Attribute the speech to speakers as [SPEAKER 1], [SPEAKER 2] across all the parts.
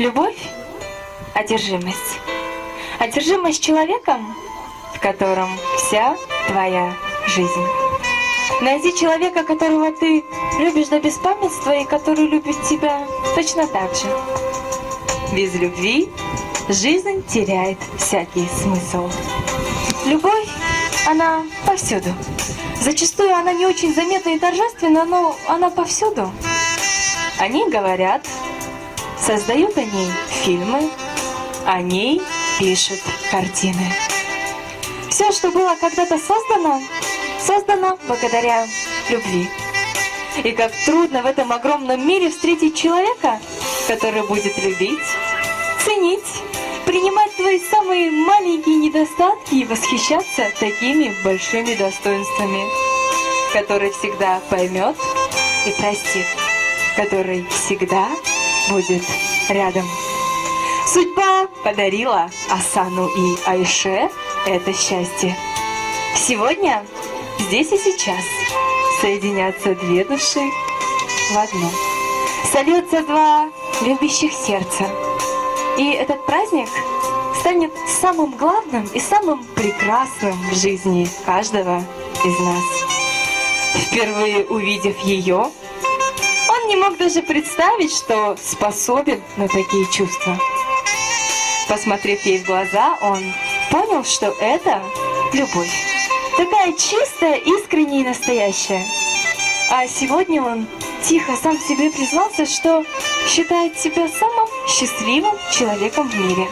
[SPEAKER 1] Любовь — одержимость. Одержимость человеком, в котором вся твоя жизнь. Найди человека, которого ты любишь до беспамятства и который любит тебя точно так же. Без любви жизнь теряет всякий смысл. Любовь, она повсюду. Зачастую она не очень заметна и торжественна, но она повсюду. О ней говорят, создают о ней фильмы, о ней пишут картины. Все, что было когда-то создано благодаря любви. И как трудно в этом огромном мире встретить человека, который будет любить, ценить, принимать твои самые маленькие недостатки и восхищаться такими большими достоинствами, который всегда поймет и простит, который всегда будет рядом. Судьба подарила Асану и Айше это счастье. Сегодня, здесь и сейчас соединятся две души в одну. Сольются два любящих сердца. И этот праздник станет самым главным и самым прекрасным в жизни каждого из нас. Впервые увидев ее, он не мог даже представить, что способен на такие чувства. Посмотрев ей в глаза, он понял, что это любовь. Такая чистая, искренняя и настоящая. А сегодня он тихо сам себе признался, что считает себя самым счастливым человеком в мире.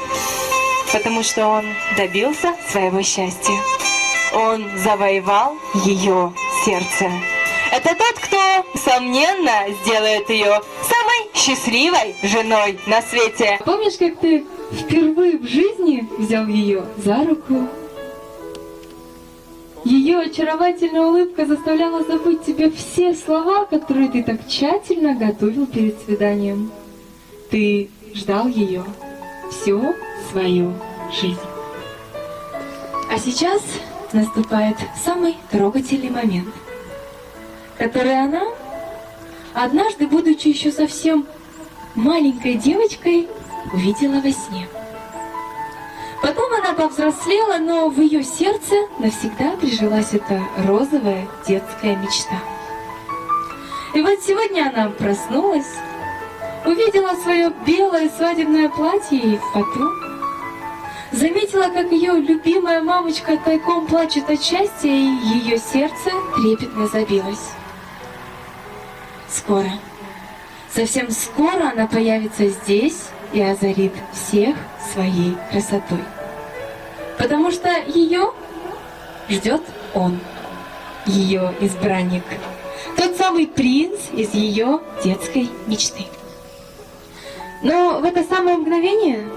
[SPEAKER 1] Потому что он добился своего счастья. Он завоевал ее сердце. Это тот, кто, несомненно, сделает ее самой счастливой женой на свете.
[SPEAKER 2] Помнишь, как ты впервые в жизни взял ее за руку? Ее очаровательная улыбка заставляла забыть тебе все слова, которые ты так тщательно готовил перед свиданием. Ты ждал ее всю свою жизнь. А сейчас наступает самый трогательный момент, который она, однажды, будучи еще совсем маленькой девочкой, увидела во сне. Потом она повзрослела, но в ее сердце навсегда прижилась эта розовая детская мечта. И вот сегодня она проснулась, увидела свое белое свадебное платье и в поту, заметила, как ее любимая мамочка тайком плачет от счастья, и ее сердце трепетно забилось. Скоро, совсем скоро она появится здесь и озарит всех своей красотой. Потому что ее ждет он, ее избранник, тот самый принц из ее детской мечты. Но в это самое мгновение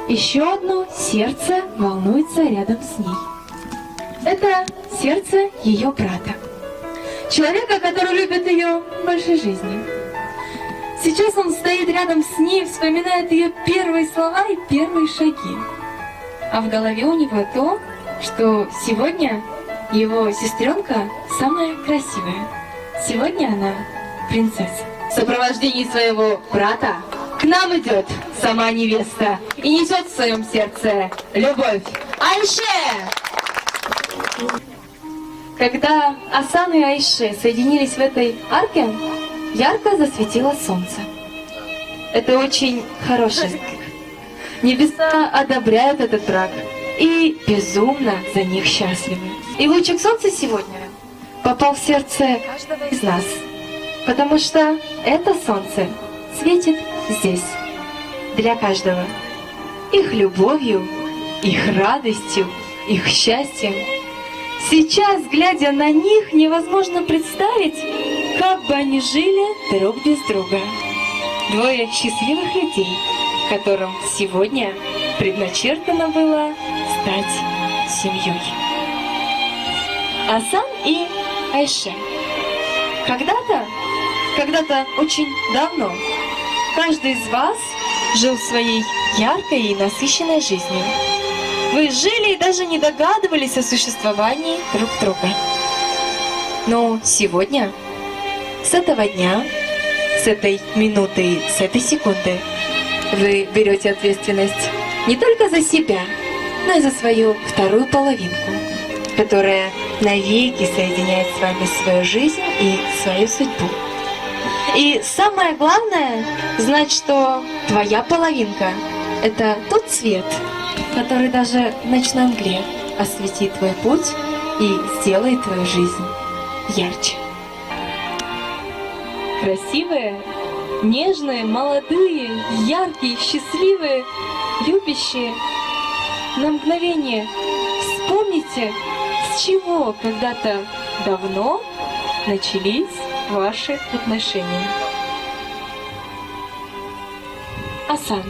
[SPEAKER 2] еще одно сердце волнуется рядом с ней. Это сердце ее брата, человека, который любит ее больше жизни. Сейчас он стоит рядом с ней, вспоминает ее первые слова и первые шаги. А в голове у него то, что сегодня его сестренка самая красивая. Сегодня она принцесса. В сопровождении своего брата к нам идет сама невеста и несет в своем сердце любовь. Айше! Когда Асан и Айше соединились в этой арке, ярко засветило солнце. Это очень хороший знак. Небеса одобряют этот брак и безумно за них счастливы. И лучик солнца сегодня попал в сердце каждого из нас, потому что это солнце светит здесь для каждого. Их любовью, их радостью, их счастьем. Сейчас, глядя на них, невозможно представить, как бы они жили друг без друга. Двое счастливых людей, которым сегодня предначертано было стать семьей. Асан и Айше. Когда-то очень давно, каждый из вас жил своей яркой и насыщенной жизнью. Вы жили и даже не догадывались о существовании друг друга. Но сегодня, с этого дня, с этой минуты, с этой секунды, вы берете ответственность не только за себя, но и за свою вторую половинку, которая навеки соединяет с вами свою жизнь и свою судьбу. И самое главное, знать, что твоя половинка — это тот свет, который даже в ночной мгле осветит твой путь и сделает твою жизнь ярче. Красивые, нежные, молодые, яркие, счастливые, любящие. На мгновение вспомните, с чего когда-то давно начались ваши отношения. Асан.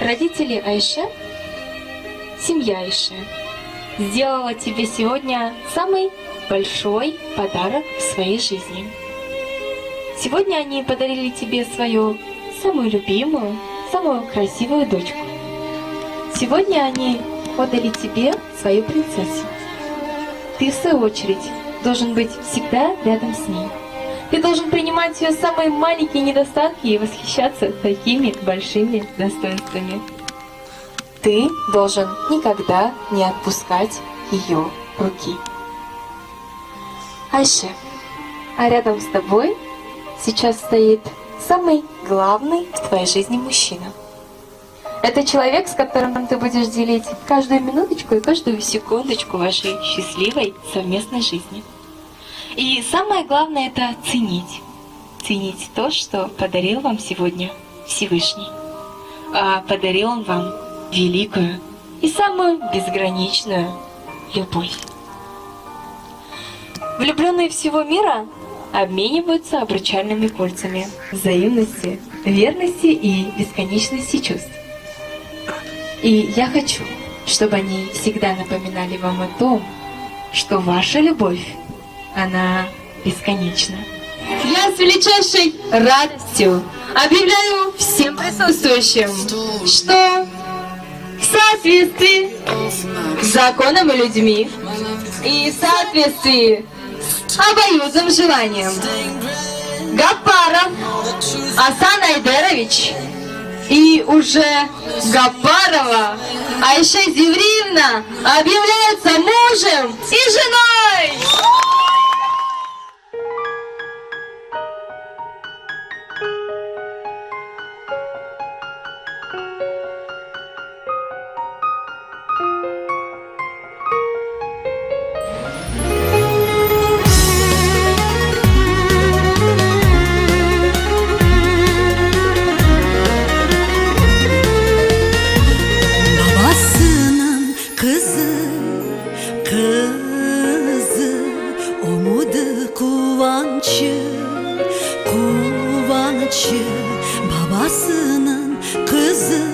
[SPEAKER 2] Родители Айше, семья Айше, сделала тебе сегодня самый большой подарок в своей жизни. Сегодня они подарили тебе свою самую любимую, самую красивую дочку. Сегодня они отдали тебе свою принцессу. Ты, в свою очередь, должен быть всегда рядом с ней. Ты должен принимать ее самые маленькие недостатки и восхищаться такими большими достоинствами. Ты должен никогда не отпускать ее руки. Айше, а рядом с тобой сейчас стоит самый главный в твоей жизни мужчина. Это человек, с которым ты будешь делить каждую минуточку и каждую секундочку вашей счастливой совместной жизни. И самое главное — это ценить. Ценить то, что подарил вам сегодня Всевышний. А подарил он вам великую и самую безграничную любовь. Влюбленные всего мира обмениваются обручальными кольцами взаимности, верности и бесконечности чувств. И я хочу, чтобы они всегда напоминали вам о том, что ваша любовь, она бесконечна. Я с величайшей радостью объявляю всем присутствующим, что в соответствии с законом и людьми и в соответствии с обоюдным желанием Гапаров Асан Айдерович и уже Гапарова Айша Зевриевна объявляются мужем и женой!
[SPEAKER 3] Babasının kızı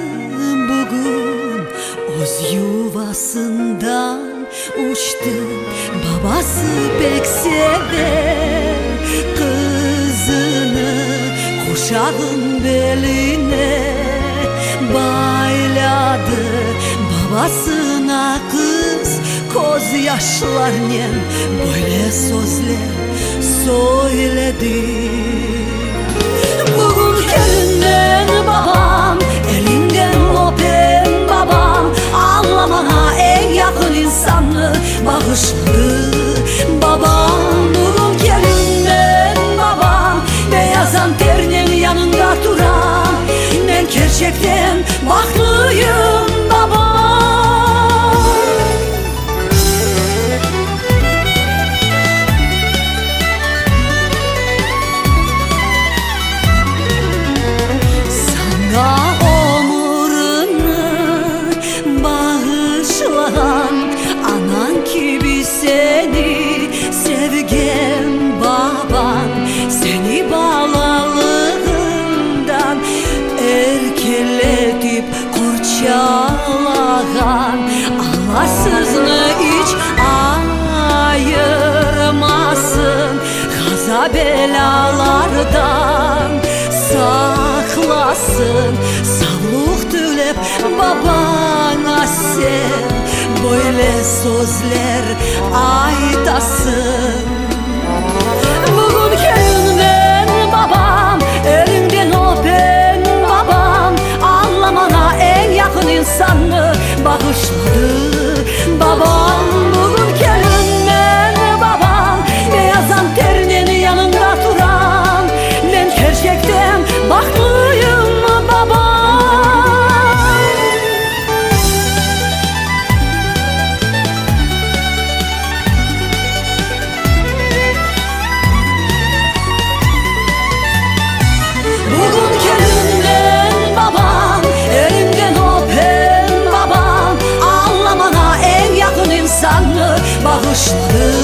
[SPEAKER 3] bugün öz yuvasından uçtu. Babası pek sever kızını, kuşağın beline bayladı. Babasına kız koz yaşlarken böyle sözler söyledi. Bugün elinden babam, elinden öpen babam, anlamana en yakın insanı bağışladı. Babam bugün elinden babam, beyazan terinin yanında duran, ben gerçekten baklıyım babam. Anan gibi seni sevgen baban, seni bağlalığından erkeletip kurçalagan, Allahsızını hiç ayırmasın, kaza belalardan saklasın. Sağlık dilep babana sen böyle sözler aytasın. Bugün elinden babam, elinden öpen babam, başladı